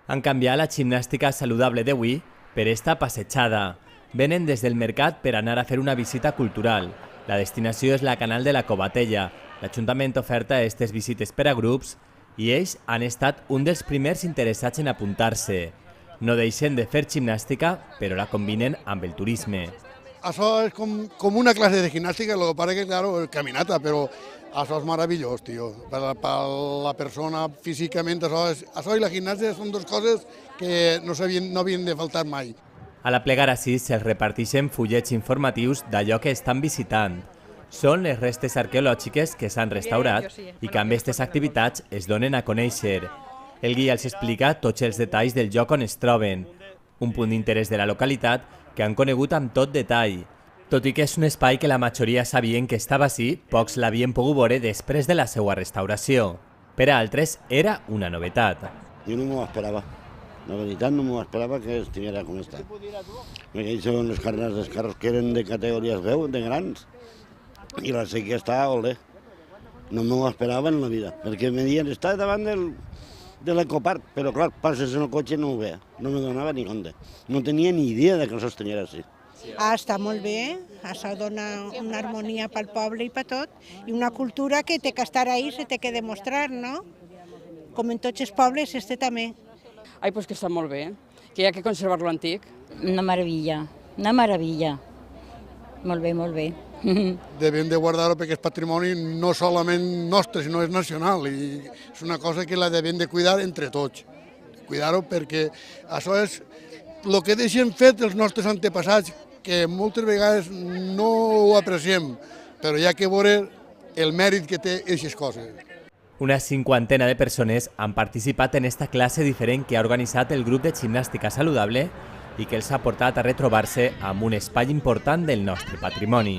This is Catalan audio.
Han canviat la gimnàstica saludable d'avui per esta passejada. Venen des del mercat per anar a fer una visita cultural. La destinació és la Canal de la Covatella. L'Ajuntament oferta aquestes visites per a grups i ells han estat un dels primers interessats en apuntar-se. No deixen de fer gimnàstica, però la combinen amb el turisme. Això és com una clase de gimnàstica, lo que pasa que, claro, es caminata, però això és meravellós, tio. Per la persona, físicament, això i la gimnàstica són dues coses que no havien de faltar mai. A la plegara 6 se'ls reparteixen fullets informatius d'allò que estan visitant. Són les restes arqueològiques que s'han restaurat i que amb aquestes activitats es donen a conèixer. El guia els explica tots els detalls del lloc on es troben, un punt d'interès de la localitat que han conegut amb tot detall. Tot i que és un espai que la majoria sabien que estava així, pocs l'havien pogut veure després de la seva restauració. Per a altres era una novetat. Jo no m'ho esperava. La veritat no m'ho esperava que estiguera com està. Perquè són les carnes dels carros que eren de categories veu, de grans, i la sé que està, olé. No m'ho esperava en la vida, perquè me diuen, està davant de l'ecoparc, però clar, passes en el cotxe no ho veia, no me donava ni compte. No tenia ni idea de que això estiguera així. Està molt bé, això dona una harmonia pel poble i per tot, i una cultura que té que estar ahí, se té que demostrar, no? Com en tots els pobles, este també. Ai, pues que està molt bé, que hi ha que conservar-lo antic. Una meravella, una meravella. Molt bé, molt bé. Devem de guardar-ho perquè és patrimoni no solament nostre, sinó és nacional, i és una cosa que la devem de cuidar entre tots. Cuidar-ho perquè això és el que deixen fet els nostres antepassats, que moltes vegades no ho apreciem, però hi ha que veure el mèrit que té aquestes coses. Una cinquantena de persones han participat en esta classe diferent que ha organitzat el grup de gimnàstica saludable i que els ha portat a retrobar-se amb un espai important del nostre patrimoni.